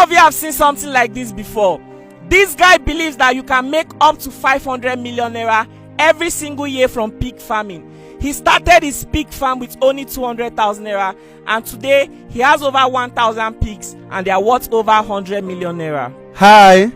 of you have seen something like this before? This guy believes that you can make up to 500 million naira every single year from pig farming. He started his pig farm with only 200,000 naira, and today he has over 1,000 pigs and they are worth over 100 million naira. Hi,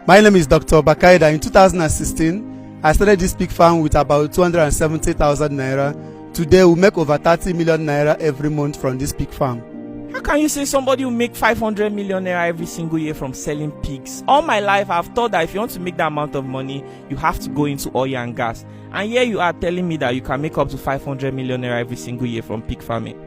my name is Dr. Bakaida. In 2016, I started this pig farm with about 270,000 naira. Today we make over 30 million naira every month from this pig farm. How can you say somebody will make 500 million naira every single year from selling pigs? All my life I've thought that if you want to make that amount of money, you have to go into oil and gas. And here you are telling me that you can make up to 500 million naira every single year from pig farming.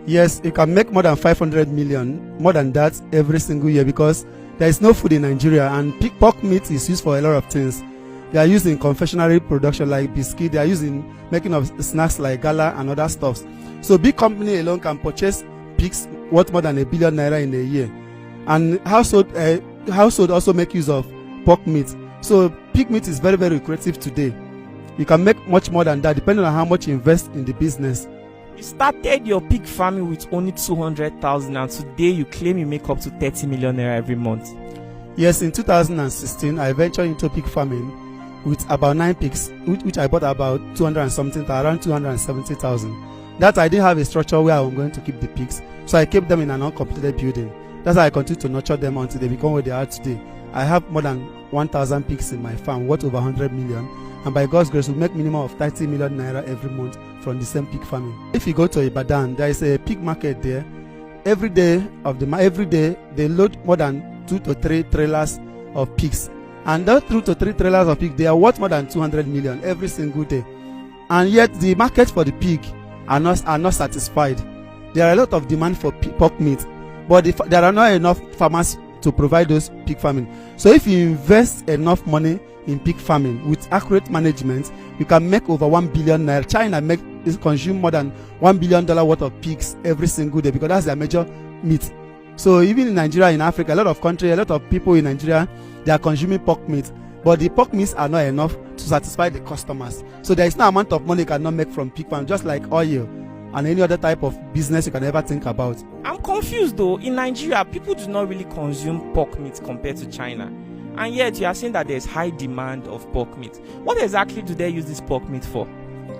Yes, you can make more than 500 million, more than that every single year, because there is no food in Nigeria and pork meat is used for a lot of things. They are used in confectionery production like biscuit. They are used in making of snacks like gala and other stuffs. So big company alone can purchase pigs worth more than $1 billion naira in a year. And household also make use of pork meat. So pig meat is very, very lucrative today. You can make much more than that depending on how much you invest in the business. You started your pig farming with only 200,000 and today you claim you make up to 30 million naira every month. Yes, in 2016 I ventured into pig farming with about 9 pigs, which I bought about 200 and something, around 270,000. That I didn't have a structure where I'm going to keep the pigs, so I kept them in an uncompleted building. That's how I continue to nurture them until they become what they are today. I have more than 1,000 pigs in my farm, worth over 100 million, and by God's grace, we make minimum of 30 million naira every month from the same pig farming. If you go to Ibadan, there is a pig market there. Every day they load more than 2 to 3 trailers of pigs, and those 2 to 3 trailers of pigs, they are worth more than 200 million every single day. And yet the market for the pig are not satisfied. There are a lot of demand for pork meat, but there are not enough farmers to provide those pig farming. So if you invest enough money in pig farming with accurate management, you can make over 1 billion naira. China consume more than $1 billion worth of pigs every single day because that's their major meat. So even in Nigeria, in Africa, a lot of people in Nigeria, they are consuming pork meat, but the pork meats are not enough to satisfy the customers. So there is no amount of money you cannot make from pig farm, just like oil and any other type of business you can ever think about. I'm confused though. In Nigeria, people do not really consume pork meat compared to China. And yet you are saying that there's high demand of pork meat. What exactly do they use this pork meat for?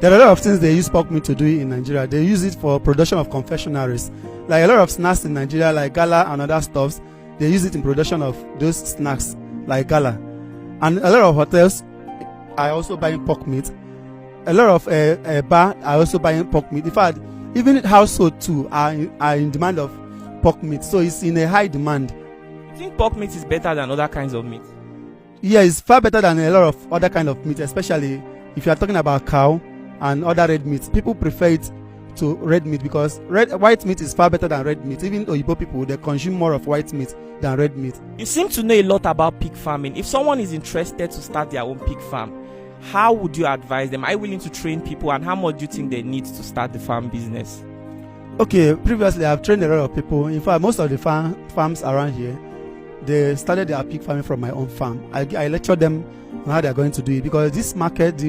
There are a lot of things they use pork meat to do in Nigeria. They use it for production of confectionaries. Like a lot of snacks in Nigeria, like gala and other stuffs, they use it in production of those snacks like gala. And a lot of hotels are also buying pork meat. A lot of bar are also buying pork meat. In fact, even household too are in demand of pork meat. So it's in a high demand. You think pork meat is better than other kinds of meat? Yeah, it's far better than a lot of other kind of meat, especially if you are talking about cow and other red meats. People prefer it to red meat because white meat is far better than red meat. Even Oyibo people, they consume more of white meat than red meat. You seem to know a lot about pig farming. If someone is interested to start their own pig farm, how would you advise them? Are you willing to train people, and how much do you think they need to start the farm business? Okay, previously I've trained a lot of people. In fact, most of the farms around here, they started their pig farming from my own farm. I lectured them on how they are going to do it because the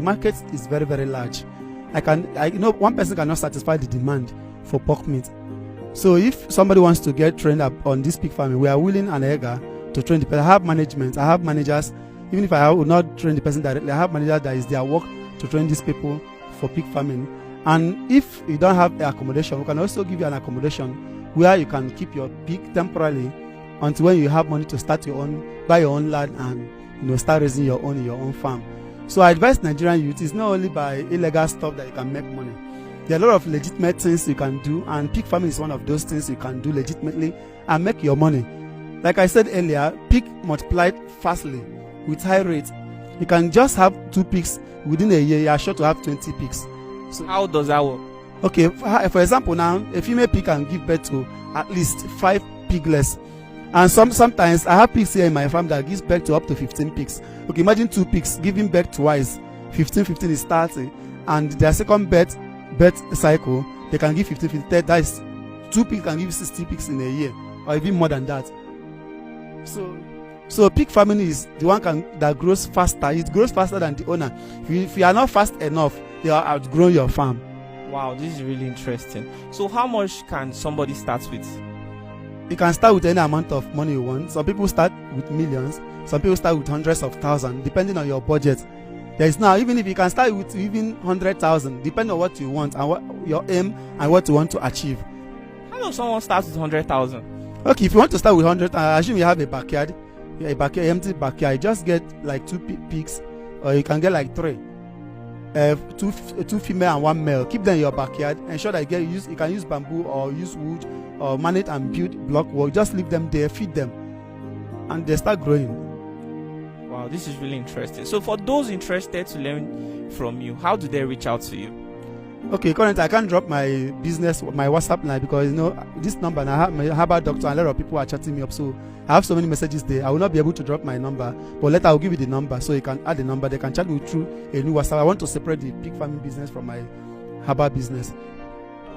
market is very, very large. One person cannot satisfy the demand for pork meat. So if somebody wants to get trained up on this pig farming, we are willing and eager to train the person. I have managers. Even if I would not train the person directly, I have managers that is their work to train these people for pig farming. And if you don't have accommodation, we can also give you an accommodation where you can keep your pig temporarily until when you have money to buy your own land and start raising your own farm. So I advise Nigerian youth, it's not only by illegal stuff that you can make money. There are a lot of legitimate things you can do, and pig farming is one of those things you can do legitimately and make your money. Like I said earlier, pig multiplied fastly with high rates. You can just have 2 pigs within a year. You are sure to have 20 pigs. So how does that work? Okay, for example, now a female pig can give birth to at least 5 piglets. And sometimes I have pigs here in my farm that gives birth to up to 15 pigs. Okay, imagine 2 pigs giving birth twice. 15 is 30, and their second birth cycle, they can give 15. That is 2 pigs can give 60 pigs in a year, or even more than that. So pig farming is the one that grows faster. It grows faster than the owner. If you are not fast enough, they will outgrow your farm. Wow, this is really interesting. So how much can somebody start with? You can start with any amount of money you want. Some people start with millions. Some people start with hundreds of thousands, depending on your budget. There is now, even if you can start with even 100,000, depending on what you want and what your aim and what you want to achieve. How does someone start with 100,000? Okay, if you want to start with 100, I assume you have a backyard, empty backyard. Just get like 2 pigs, or you can get like 3. Two female and 1 male. Keep them in your backyard. Ensure that you can use bamboo or use wood or manage and build block wall. Just leave them there, feed them, and they start growing. Wow, this is really interesting. So for those interested to learn from you, how do they reach out to you? Okay, currently I can't drop my business, my WhatsApp line, because this number, and I have my herbal doctor and a lot of people are chatting me up, so I have so many messages there. I will not be able to drop my number, but later I'll give you the number so you can add the number. They can chat me through a new WhatsApp. I want to separate the pig farming business from my herbal business.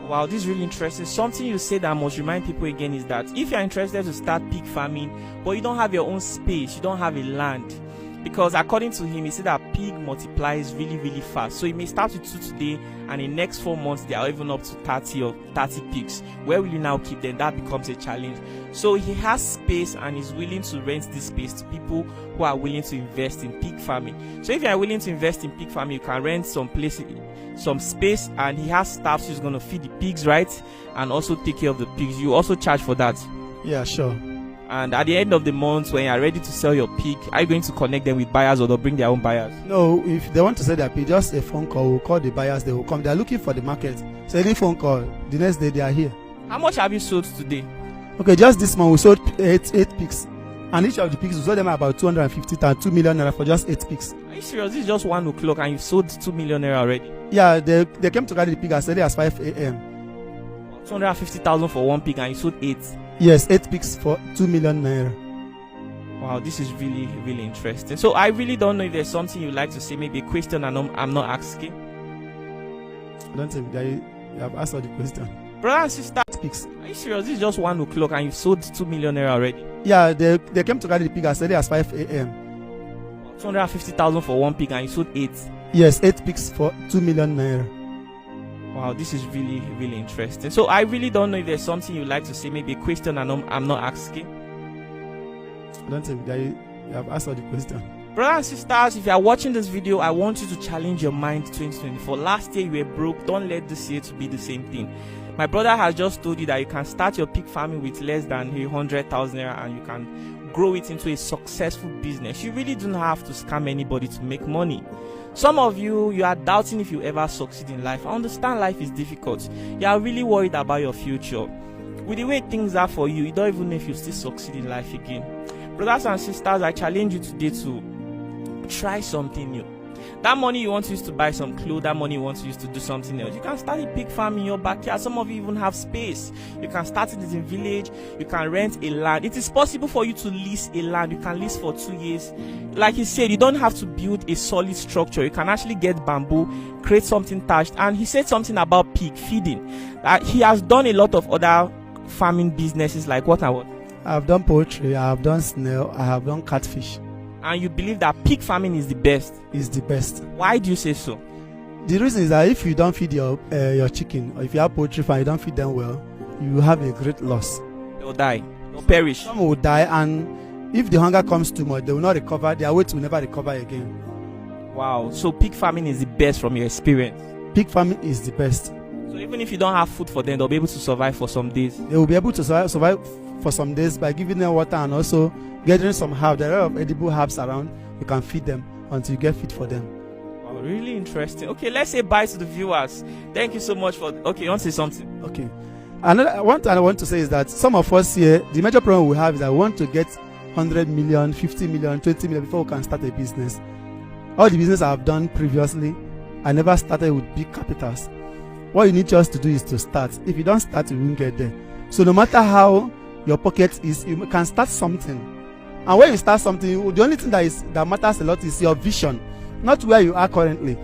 Wow, this is really interesting. Something you say that I must remind people again is that if you're interested to start pig farming, but you don't have your own space, you don't have a land, because according to him, he said that pig multiplies really, really fast. So he may start with 2 today, and in the next 4 months, they are even up to 30 or 30 pigs. Where will you now keep them? That becomes a challenge. So he has space and is willing to rent this space to people who are willing to invest in pig farming. So if you are willing to invest in pig farming, you can rent some space, and he has staff who's going to feed the pigs, right? And also take care of the pigs. You also charge for that. Yeah, sure. And at the end of the month, when you are ready to sell your pig, are you going to connect them with buyers, or they'll bring their own buyers? No, if they want to sell their pig, just a phone call. We'll call the buyers. They will come. They are looking for the market. So any phone call, the next day they are here. How much have you sold today? Okay, just this month we sold 8 pigs. And each of the pigs, we sold them about 250,000, 2 million naira for just 8 pigs. Are you serious? This is just 1 o'clock and you've sold 2 million naira already? Yeah, they came to carry the pig as early as 5 a.m. 250,000 for 1 pig and you sold 8? Yes, 8 pigs for 2 million naira. Wow, this is really, really interesting. So I really don't know if there's something you'd like to say, maybe a question I'm not asking. I don't think you have asked all the question. Brother and sister, pigs. Are you serious? This is just 1 o'clock and you've sold 2 million naira already? Yeah, they came to carry the pig as early as 5 a.m. 250,000 for 1 pig and you sold 8? Yes, 8 pigs for 2 million naira. Wow, this is really, really interesting. So I really don't know if there's something you'd like to say, maybe a question I'm not asking. I don't think you have asked all the question. Brothers and sisters, if you are watching this video, I want you to challenge your mind 2024. Last year you were broke. Don't let this year to be the same thing. My brother has just told you that you can start your pig farming with less than 100,000 naira and you can grow it into a successful business. You really don't have to scam anybody to make money. Some of you are doubting if you ever succeed in life. I understand life is difficult. You are really worried about your future. With the way things are for you, you don't even know if you still succeed in life again. Brothers and sisters, I challenge you today to try something new. That money you want to use to buy some clothes, that money you want to use to do something else, you can start a pig farm in your backyard. Some of you even have space. You can start it in a village. You can rent a land. It is possible for you to lease a land. You can lease for 2 years. Like he said, you don't have to build a solid structure. You can actually get bamboo, create something thatched. And he said something about pig feeding. He has done a lot of other farming businesses, like what and what? I have done poultry, I have done snail, I have done catfish. And you believe that pig farming is the best? Is the best. Why do you say so? The reason is that if you don't feed your chicken, or if you have poultry farm, you don't feed them well, you have a great loss. They'll die. They'll perish. Some will die, and if the hunger comes too much, they will not recover. Their weight will never recover again. Wow. So pig farming is the best from your experience? Pig farming is the best. So even if you don't have food for them, they'll be able to survive for some days? They will be able to survive for some days by giving them water and also gathering some herbs. There are a lot of edible herbs around. You can feed them until you get feed for them. Wow, really interesting. Okay, let's say bye to the viewers. Thank you so much for... Okay, you want to say something? Okay. Another one thing I want to say is that some of us here, the major problem we have is that we want to get 100 million, 50 million, 20 million before we can start a business. All the business I've done previously, I never started with big capitals. What you need just to do is to start. If you don't start, you won't get there. So no matter how your pocket is, you can start something. And when you start something, the only thing that matters a lot is your vision, not where you are currently.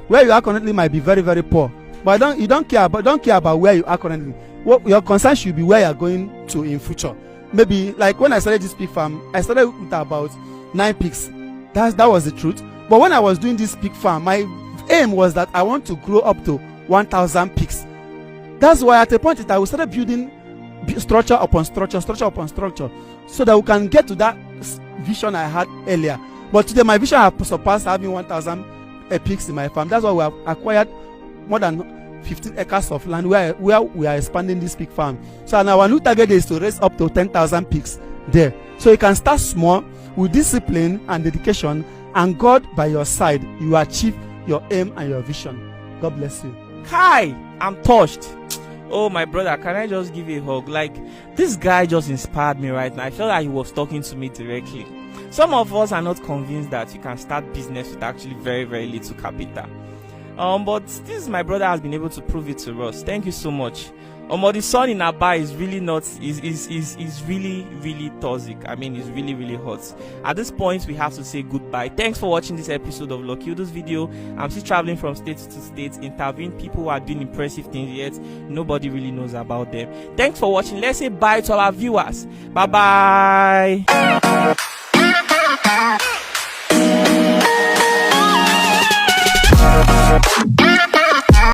Where you are currently might be very, very poor, but you don't care about where you are currently. What your concern should be where you are going to in future. Maybe like when I started this pig farm, I started with about 9 pigs. That was the truth. But when I was doing this pig farm, my aim was that I want to grow up to 1,000 pigs. That's why at a point I started building structure upon structure, structure upon structure, so that we can get to that vision I had earlier. But today my vision has surpassed having 1,000 pigs in my farm. That's why we have acquired more than 15 acres of land where we are expanding this pig farm. So now our new target is to raise up to 10,000 pigs there. So you can start small with discipline and dedication, and God by your side, you achieve your aim and your vision. God bless you. Hi, I'm touched. Oh, my brother, can I just give you a hug? Like, this guy just inspired me right now. I felt like he was talking to me directly. Some of us are not convinced that you can start business with actually very, very little capital. But this, my brother, has been able to prove it to us. Thank you so much. The sun in Aba is really not, is really, really toxic. I mean, it's really, really hot. At this point, we have to say goodbye. Thanks for watching this episode of Lokiudo's video. I'm still traveling from state to state, interviewing people who are doing impressive things, yet nobody really knows about them. Thanks for watching. Let's say bye to our viewers. Bye-bye.